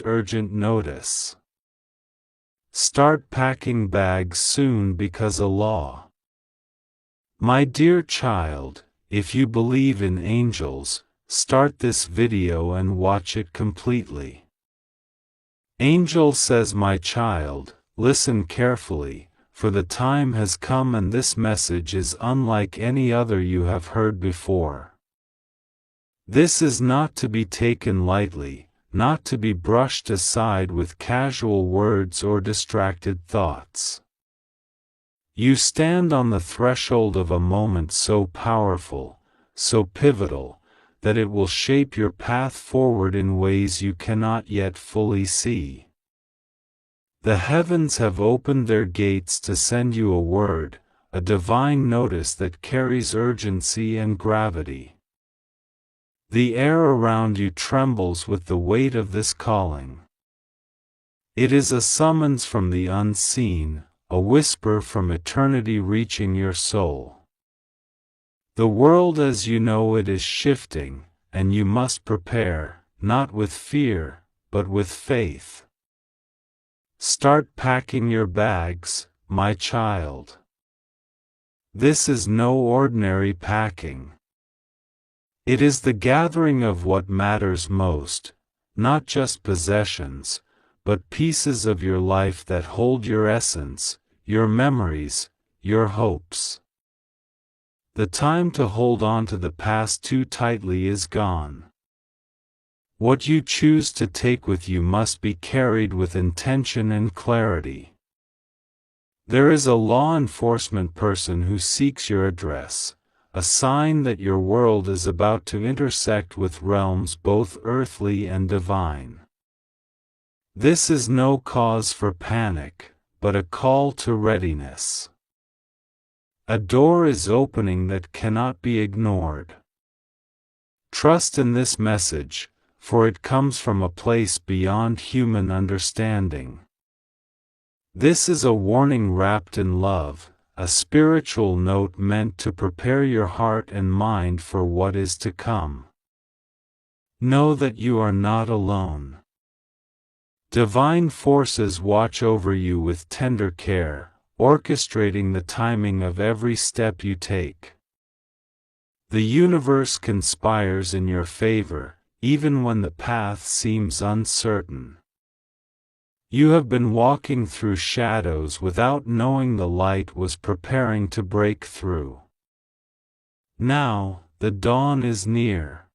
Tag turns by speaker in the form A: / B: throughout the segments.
A: urgent notice. Start packing bags soon because a law. My dear child, if you believe in angels, start this video and watch it completely. Angel says, my child, listen carefully, for the time has come and this message is unlike any other you have heard before. This is not to be taken lightly, not to be brushed aside with casual words or distracted thoughts. You stand on the threshold of a moment so powerful, so pivotal, that it will shape your path forward in ways you cannot yet fully see. The heavens have opened their gates to send you a word, a divine notice that carries urgency and gravity. The air around you trembles with the weight of this calling. It is a summons from the unseen, a whisper from eternity reaching your soul. The world as you know it is shifting, and you must prepare, not with fear, but with faith. Start packing your bags, my child. This is no ordinary packing. It is the gathering of what matters most, not just possessions, but pieces of your life that hold your essence, your memories, your hopes. The time to hold on to the past too tightly is gone. What you choose to take with you must be carried with intention and clarity. There is a law enforcement person who seeks your address, a sign that your world is about to intersect with realms both earthly and divine. This is no cause for panic, but a call to readiness. A door is opening that cannot be ignored. Trust in this message, for it comes from a place beyond human understanding. This is a warning wrapped in love, a spiritual note meant to prepare your heart and mind for what is to come. Know that you are not alone. Divine forces watch over you with tender care, orchestrating the timing of every step you take. The universe conspires in your favor, even when the path seems uncertain. You have been walking through shadows without knowing the light was preparing to break through. Now, the dawn is near.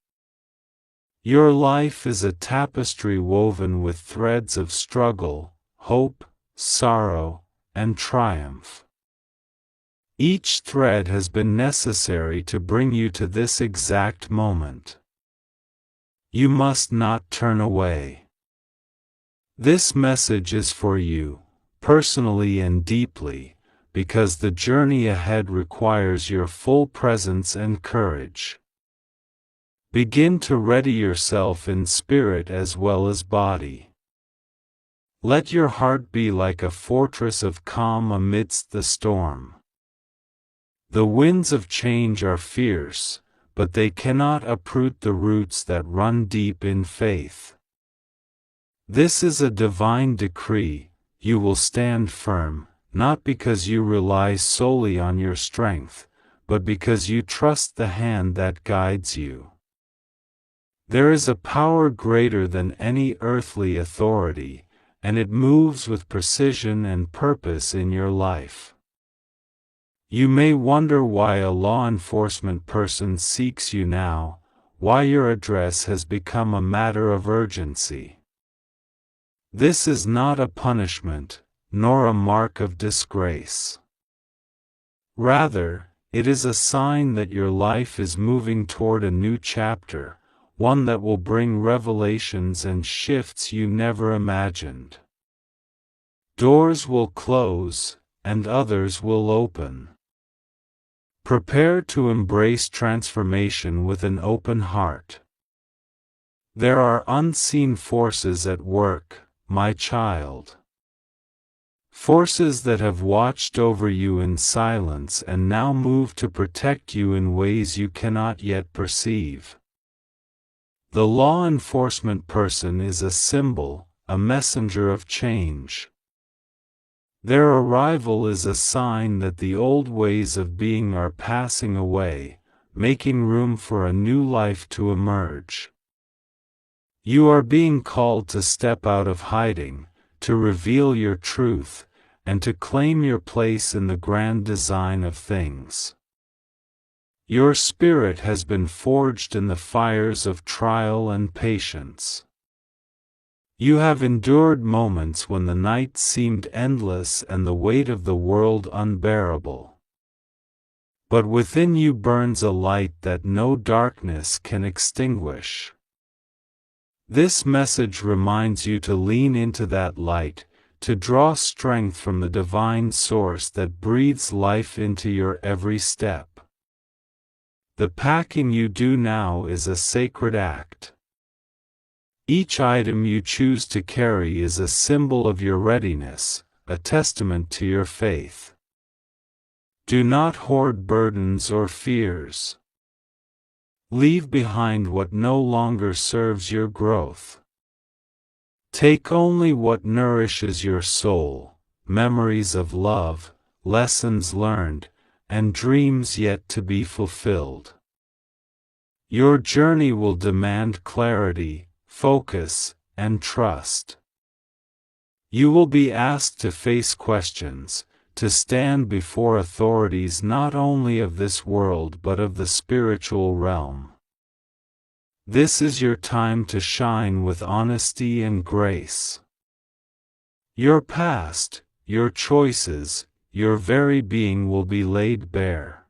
A: Your life is a tapestry woven with threads of struggle, hope, sorrow, and triumph. Each thread has been necessary to bring you to this exact moment. You must not turn away. This message is for you, personally and deeply, because the journey ahead requires your full presence and courage. Begin to ready yourself in spirit as well as body. Let your heart be like a fortress of calm amidst the storm. The winds of change are fierce, but they cannot uproot the roots that run deep in faith. This is a divine decree. You will stand firm, not because you rely solely on your strength, but because you trust the hand that guides you. There is a power greater than any earthly authority, and it moves with precision and purpose in your life. You may wonder why a law enforcement person seeks you now, why your address has become a matter of urgency. This is not a punishment, nor a mark of disgrace. Rather, it is a sign that your life is moving toward a new chapter, one that will bring revelations and shifts you never imagined. Doors will close, and others will open. Prepare to embrace transformation with an open heart. There are unseen forces at work, my child. Forces that have watched over you in silence and now move to protect you in ways you cannot yet perceive. The law enforcement person is a symbol, a messenger of change. Their arrival is a sign that the old ways of being are passing away, making room for a new life to emerge. You are being called to step out of hiding, to reveal your truth, and to claim your place in the grand design of things. Your spirit has been forged in the fires of trial and patience. You have endured moments when the night seemed endless and the weight of the world unbearable. But within you burns a light that no darkness can extinguish. This message reminds you to lean into that light, to draw strength from the divine source that breathes life into your every step. The packing you do now is a sacred act. Each item you choose to carry is a symbol of your readiness, a testament to your faith. Do not hoard burdens or fears. Leave behind what no longer serves your growth. Take only what nourishes your soul, memories of love, lessons learned, and dreams yet to be fulfilled. Your journey will demand clarity, focus, and trust. You will be asked to face questions, to stand before authorities not only of this world but of the spiritual realm. This is your time to shine with honesty and grace. Your past, your choices, your very being will be laid bare.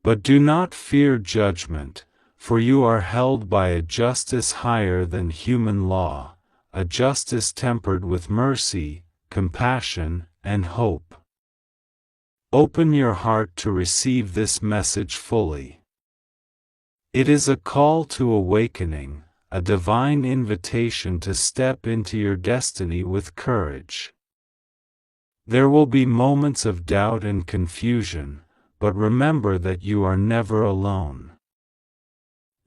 A: But do not fear judgment, for you are held by a justice higher than human law, a justice tempered with mercy, compassion, and hope. Open your heart to receive this message fully. It is a call to awakening, a divine invitation to step into your destiny with courage. There will be moments of doubt and confusion, but remember that you are never alone.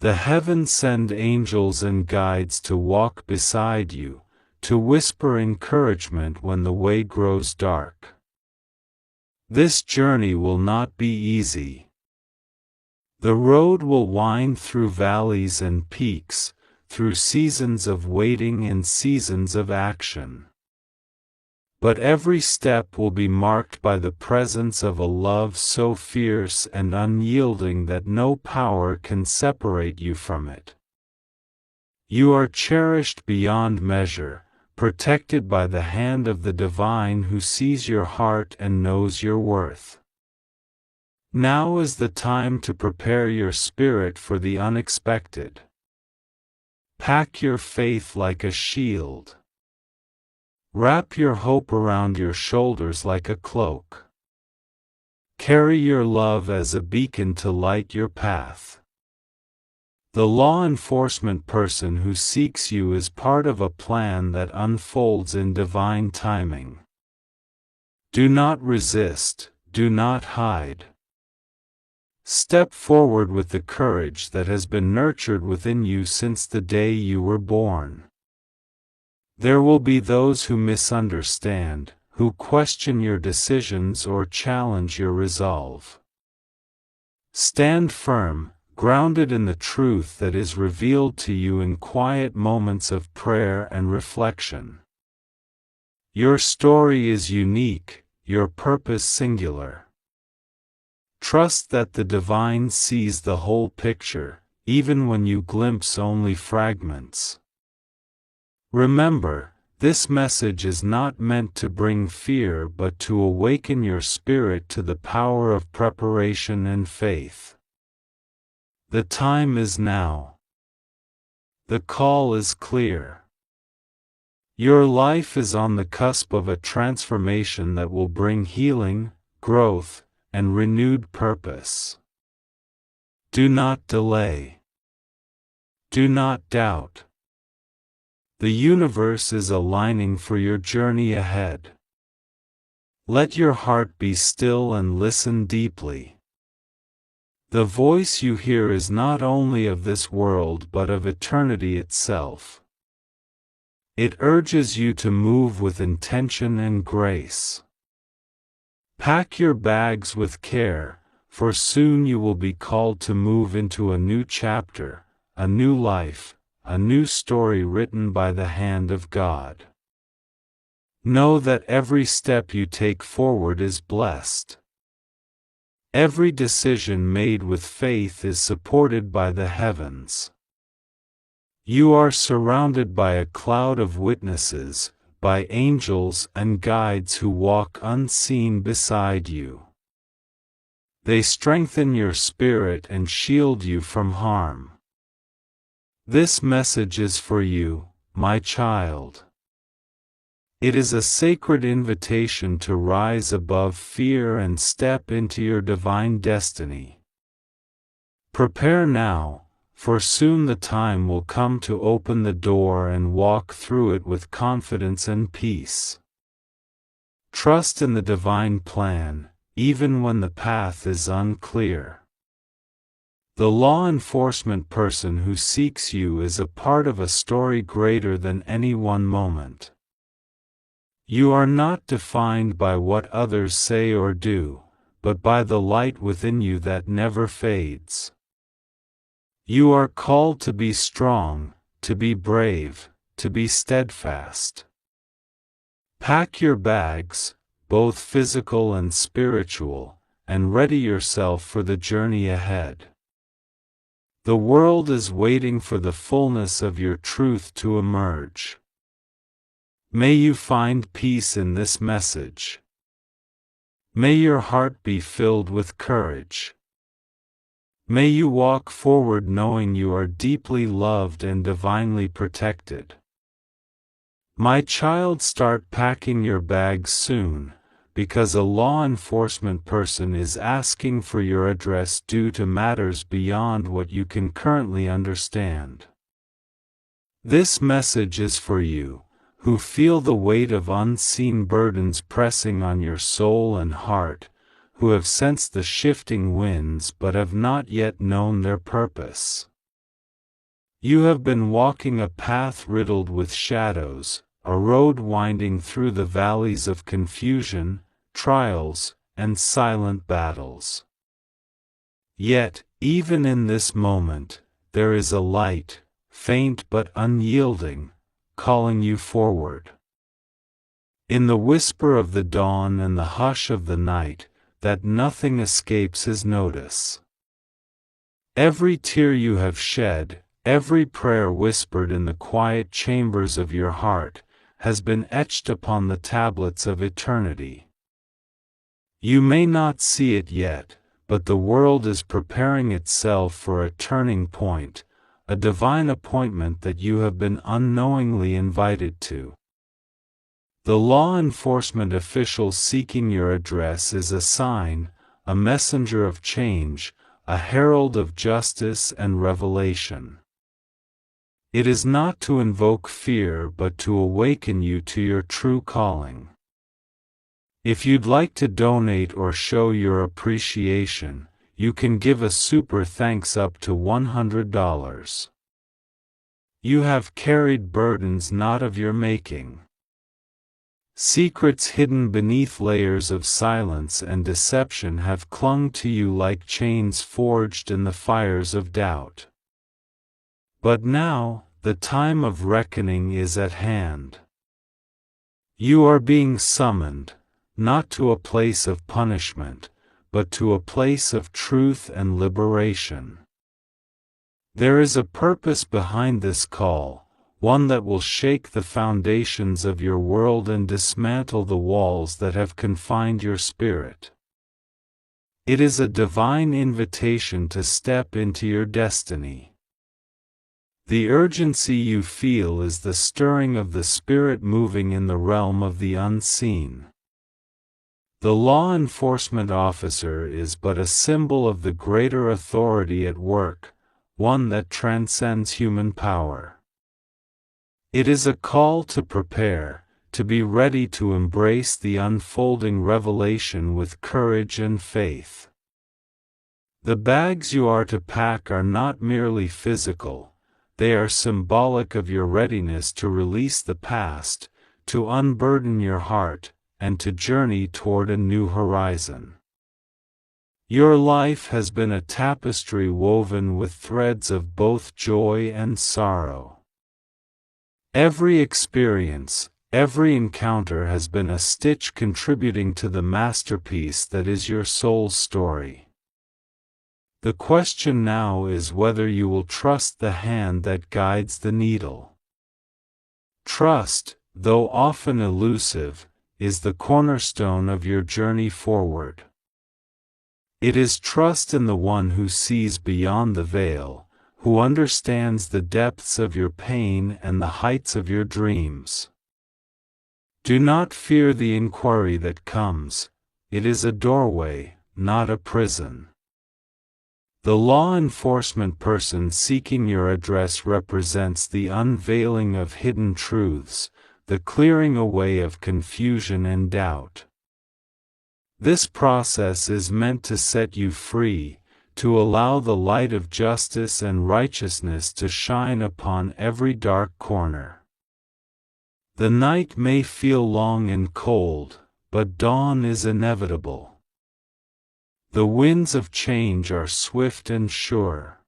A: The heavens send angels and guides to walk beside you, to whisper encouragement when the way grows dark. This journey will not be easy. The road will wind through valleys and peaks, through seasons of waiting and seasons of action. But every step will be marked by the presence of a love so fierce and unyielding that no power can separate you from it. You are cherished beyond measure, protected by the hand of the divine who sees your heart and knows your worth. Now is the time to prepare your spirit for the unexpected. Pack your faith like a shield. Wrap your hope around your shoulders like a cloak. Carry your love as a beacon to light your path. The law enforcement person who seeks you is part of a plan that unfolds in divine timing. Do not resist, do not hide. Step forward with the courage that has been nurtured within you since the day you were born. There will be those who misunderstand, who question your decisions or challenge your resolve. Stand firm, grounded in the truth that is revealed to you in quiet moments of prayer and reflection. Your story is unique, your purpose singular. Trust that the divine sees the whole picture, even when you glimpse only fragments. Remember, this message is not meant to bring fear but to awaken your spirit to the power of preparation and faith. The time is now. The call is clear. Your life is on the cusp of a transformation that will bring healing, growth, and renewed purpose. Do not delay. Do not doubt. The universe is aligning for your journey ahead. Let your heart be still and listen deeply. The voice you hear is not only of this world but of eternity itself. It urges you to move with intention and grace. Pack your bags with care, for soon you will be called to move into a new chapter, a new life, a new story written by the hand of God. Know that every step you take forward is blessed. Every decision made with faith is supported by the heavens. You are surrounded by a cloud of witnesses, by angels and guides who walk unseen beside you. They strengthen your spirit and shield you from harm. This message is for you, my child. It is a sacred invitation to rise above fear and step into your divine destiny. Prepare now, for soon the time will come to open the door and walk through it with confidence and peace. Trust in the divine plan, even when the path is unclear. The law enforcement person who seeks you is a part of a story greater than any one moment. You are not defined by what others say or do, but by the light within you that never fades. You are called to be strong, to be brave, to be steadfast. Pack your bags, both physical and spiritual, and ready yourself for the journey ahead. The world is waiting for the fullness of your truth to emerge. May you find peace in this message. May your heart be filled with courage. May you walk forward knowing you are deeply loved and divinely protected. My child, start packing your bags soon, because a law enforcement person is asking for your address due to matters beyond what you can currently understand. This message is for you, who feel the weight of unseen burdens pressing on your soul and heart, who have sensed the shifting winds but have not yet known their purpose. You have been walking a path riddled with shadows, a road winding through the valleys of confusion, trials, and silent battles. Yet, even in this moment, there is a light, faint but unyielding, calling you forward. In the whisper of the dawn and the hush of the night, that nothing escapes his notice. Every tear you have shed, every prayer whispered in the quiet chambers of your heart, has been etched upon the tablets of eternity. You may not see it yet, but the world is preparing itself for a turning point, a divine appointment that you have been unknowingly invited to. The law enforcement official seeking your address is a sign, a messenger of change, a herald of justice and revelation. It is not to invoke fear but to awaken you to your true calling. If you'd like to donate or show your appreciation, you can give a super thanks up to $100. You have carried burdens not of your making. Secrets hidden beneath layers of silence and deception have clung to you like chains forged in the fires of doubt. But now, the time of reckoning is at hand. You are being summoned, not to a place of punishment, but to a place of truth and liberation. There is a purpose behind this call, one that will shake the foundations of your world and dismantle the walls that have confined your spirit. It is a divine invitation to step into your destiny. The urgency you feel is the stirring of the Spirit moving in the realm of the unseen. The law enforcement officer is but a symbol of the greater authority at work, one that transcends human power. It is a call to prepare, to be ready to embrace the unfolding revelation with courage and faith. The bags you are to pack are not merely physical, they are symbolic of your readiness to release the past, to unburden your heart, and to journey toward a new horizon. Your life has been a tapestry woven with threads of both joy and sorrow. Every experience, every encounter has been a stitch contributing to the masterpiece that is your soul's story. The question now is whether you will trust the hand that guides the needle. Trust, though often elusive, is the cornerstone of your journey forward. It is trust in the one who sees beyond the veil, who understands the depths of your pain and the heights of your dreams. Do not fear the inquiry that comes. It is a doorway, not a prison. The law enforcement person seeking your address represents the unveiling of hidden truths, the clearing away of confusion and doubt. This process is meant to set you free, to allow the light of justice and righteousness to shine upon every dark corner. The night may feel long and cold, but dawn is inevitable. The winds of change are swift and sure.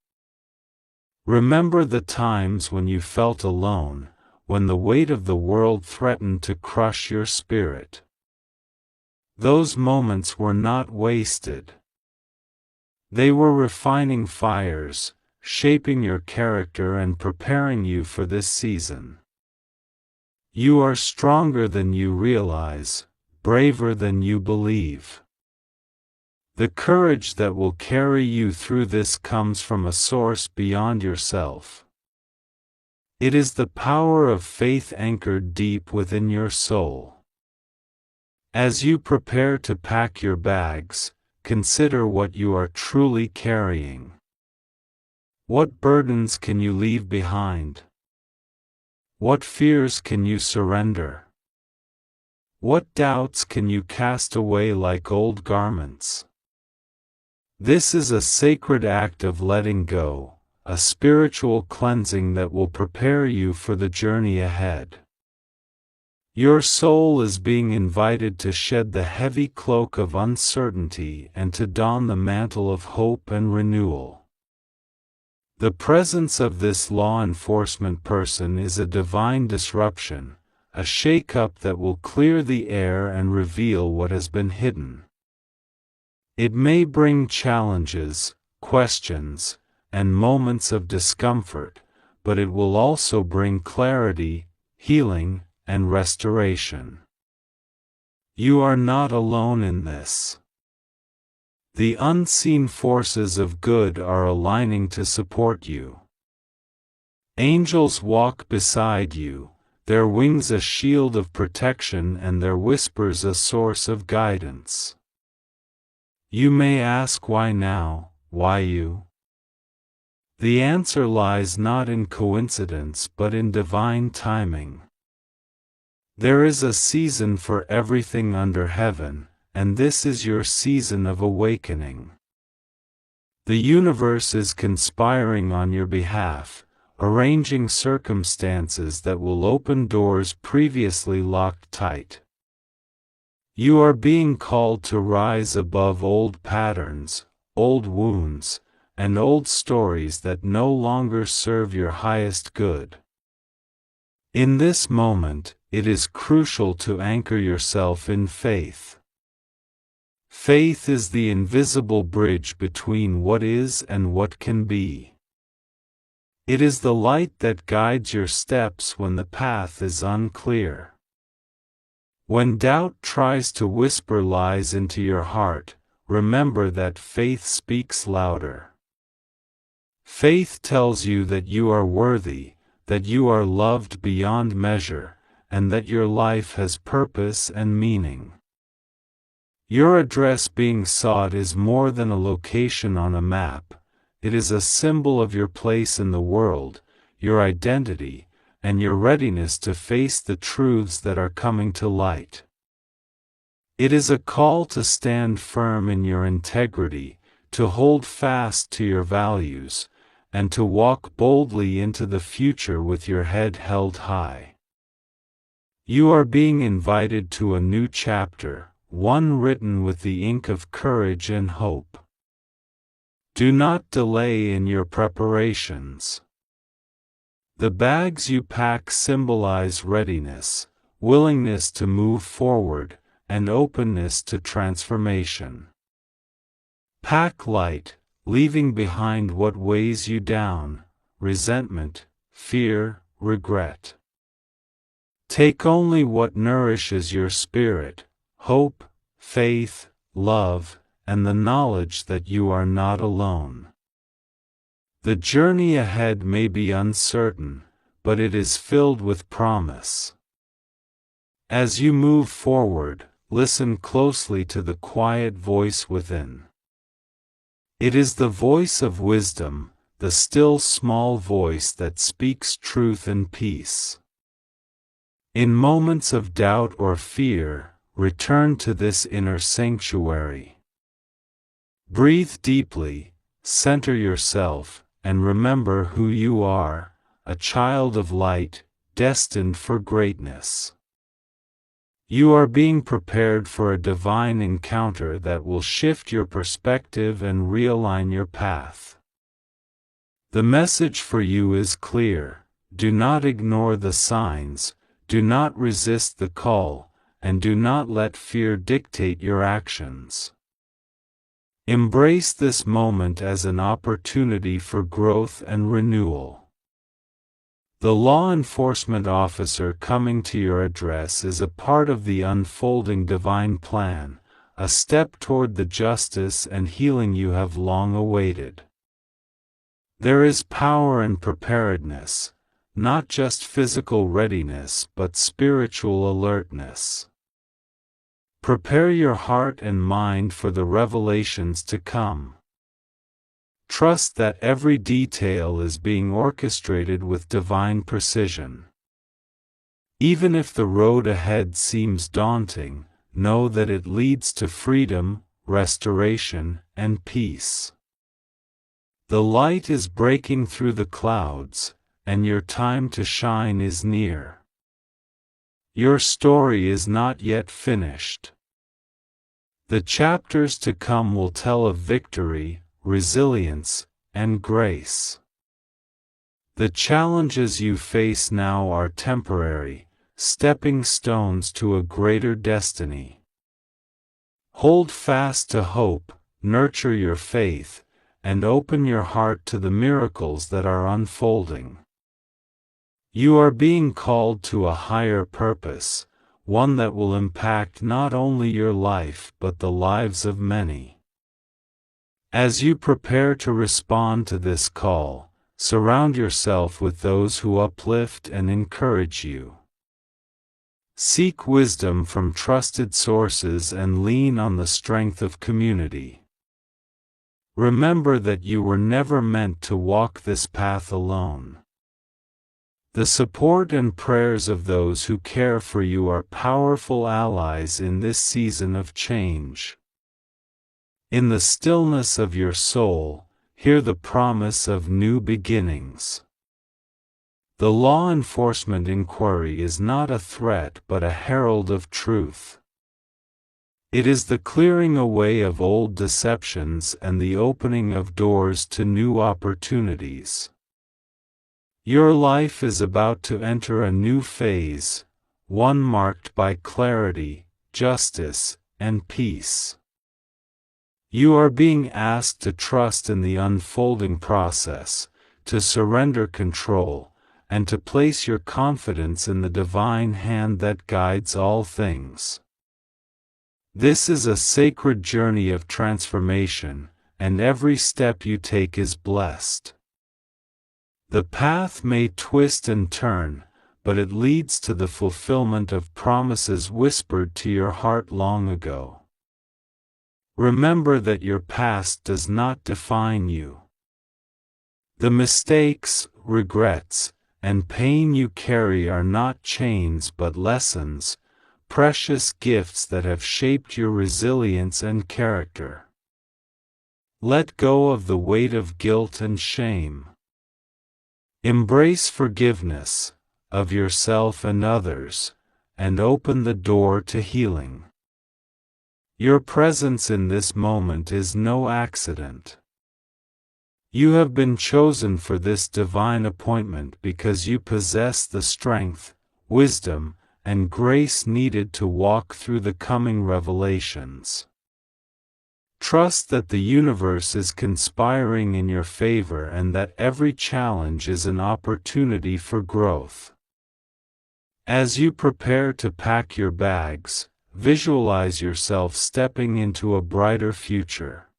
A: Remember the times when you felt alone, when the weight of the world threatened to crush your spirit. Those moments were not wasted. They were refining fires, shaping your character and preparing you for this season. You are stronger than you realize, braver than you believe. The courage that will carry you through this comes from a source beyond yourself. It is the power of faith anchored deep within your soul. As you prepare to pack your bags, consider what you are truly carrying. What burdens can you leave behind? What fears can you surrender? What doubts can you cast away like old garments? This is a sacred act of letting go, a spiritual cleansing that will prepare you for the journey ahead. Your soul is being invited to shed the heavy cloak of uncertainty and to don the mantle of hope and renewal. The presence of this law enforcement person is a divine disruption, a shake-up that will clear the air and reveal what has been hidden. It may bring challenges, questions, and moments of discomfort, but it will also bring clarity, healing, and restoration. You are not alone in this. The unseen forces of good are aligning to support you. Angels walk beside you, their wings a shield of protection and their whispers a source of guidance. You may ask why now, why you? The answer lies not in coincidence but in divine timing. There is a season for everything under heaven, and this is your season of awakening. The universe is conspiring on your behalf, arranging circumstances that will open doors previously locked tight. You are being called to rise above old patterns, old wounds, and old stories that no longer serve your highest good. In this moment, it is crucial to anchor yourself in faith. Faith is the invisible bridge between what is and what can be. It is the light that guides your steps when the path is unclear. When doubt tries to whisper lies into your heart, remember that faith speaks louder. Faith tells you that you are worthy, that you are loved beyond measure, and that your life has purpose and meaning. Your address being sought is more than a location on a map. It is a symbol of your place in the world, your identity, and your readiness to face the truths that are coming to light. It is a call to stand firm in your integrity, to hold fast to your values, and to walk boldly into the future with your head held high. You are being invited to a new chapter, one written with the ink of courage and hope. Do not delay in your preparations. The bags you pack symbolize readiness, willingness to move forward, and openness to transformation. Pack light, leaving behind what weighs you down, resentment, fear, regret. Take only what nourishes your spirit, hope, faith, love, and the knowledge that you are not alone. The journey ahead may be uncertain, but it is filled with promise. As you move forward, listen closely to the quiet voice within. It is the voice of wisdom, the still small voice that speaks truth and peace. In moments of doubt or fear, return to this inner sanctuary. Breathe deeply, center yourself, and remember who you are, a child of light, destined for greatness. You are being prepared for a divine encounter that will shift your perspective and realign your path. The message for you is clear: do not ignore the signs, do not resist the call, and do not let fear dictate your actions. Embrace this moment as an opportunity for growth and renewal. The law enforcement officer coming to your address is a part of the unfolding divine plan, a step toward the justice and healing you have long awaited. There is power in preparedness, not just physical readiness but spiritual alertness. Prepare your heart and mind for the revelations to come. Trust that every detail is being orchestrated with divine precision. Even if the road ahead seems daunting, know that it leads to freedom, restoration, and peace. The light is breaking through the clouds, and your time to shine is near. Your story is not yet finished. The chapters to come will tell of victory, resilience, and grace. The challenges you face now are temporary, stepping stones to a greater destiny. Hold fast to hope, nurture your faith, and open your heart to the miracles that are unfolding. You are being called to a higher purpose, one that will impact not only your life but the lives of many. As you prepare to respond to this call, surround yourself with those who uplift and encourage you. Seek wisdom from trusted sources and lean on the strength of community. Remember that you were never meant to walk this path alone. The support and prayers of those who care for you are powerful allies in this season of change. In the stillness of your soul, hear the promise of new beginnings. The law enforcement inquiry is not a threat but a herald of truth. It is the clearing away of old deceptions and the opening of doors to new opportunities. Your life is about to enter a new phase, one marked by clarity, justice, and peace. You are being asked to trust in the unfolding process, to surrender control, and to place your confidence in the divine hand that guides all things. This is a sacred journey of transformation, and every step you take is blessed. The path may twist and turn, but it leads to the fulfillment of promises whispered to your heart long ago. Remember that your past does not define you. The mistakes, regrets, and pain you carry are not chains but lessons, precious gifts that have shaped your resilience and character. Let go of the weight of guilt and shame. Embrace forgiveness of yourself and others, and open the door to healing. Your presence in this moment is no accident. You have been chosen for this divine appointment because you possess the strength, wisdom, and grace needed to walk through the coming revelations. Trust that the universe is conspiring in your favor and that every challenge is an opportunity for growth. As you prepare to pack your bags, visualize yourself stepping into a brighter future.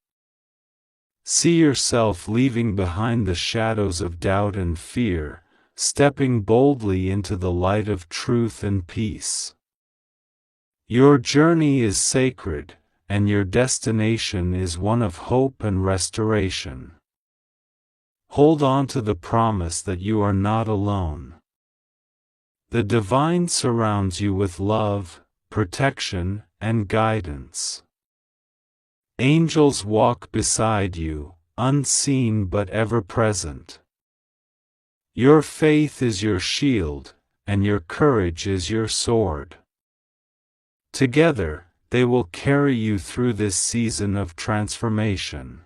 A: See yourself leaving behind the shadows of doubt and fear, stepping boldly into the light of truth and peace. Your journey is sacred, and your destination is one of hope and restoration. Hold on to the promise that you are not alone. The divine surrounds you with love, protection, and guidance. Angels walk beside you, unseen but ever present. Your faith is your shield, and your courage is your sword. Together, they will carry you through this season of transformation.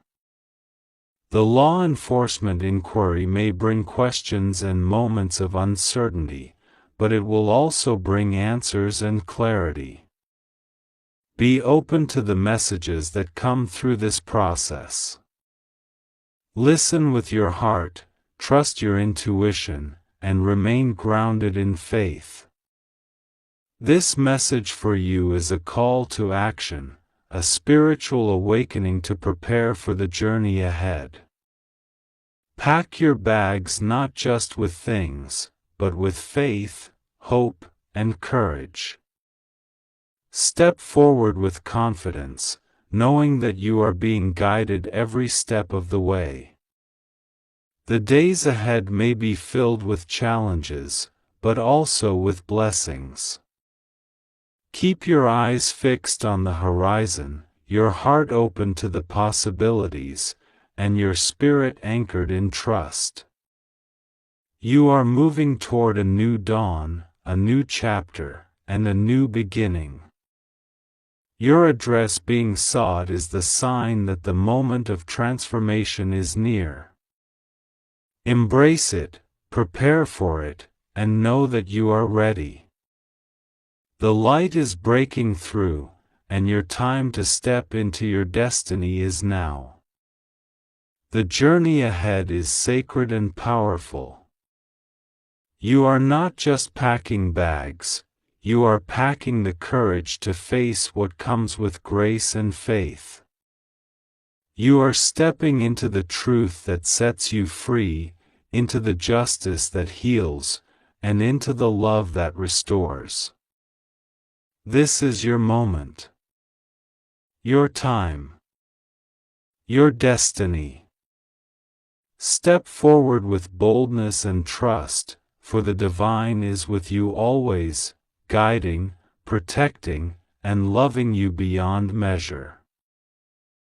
A: The law enforcement inquiry may bring questions and moments of uncertainty, but it will also bring answers and clarity. Be open to the messages that come through this process. Listen with your heart, trust your intuition, and remain grounded in faith. This message for you is a call to action, a spiritual awakening to prepare for the journey ahead. Pack your bags not just with things, but with faith, hope, and courage. Step forward with confidence, knowing that you are being guided every step of the way. The days ahead may be filled with challenges, but also with blessings. Keep your eyes fixed on the horizon, your heart open to the possibilities, and your spirit anchored in trust. You are moving toward a new dawn, a new chapter, and a new beginning. Your address being sought is the sign that the moment of transformation is near. Embrace it, prepare for it, and know that you are ready. The light is breaking through, and your time to step into your destiny is now. The journey ahead is sacred and powerful. You are not just packing bags, you are packing the courage to face what comes with grace and faith. You are stepping into the truth that sets you free, into the justice that heals, and into the love that restores. This is your moment. Your time. Your destiny. Step forward with boldness and trust, for the divine is with you always, guiding, protecting, and loving you beyond measure.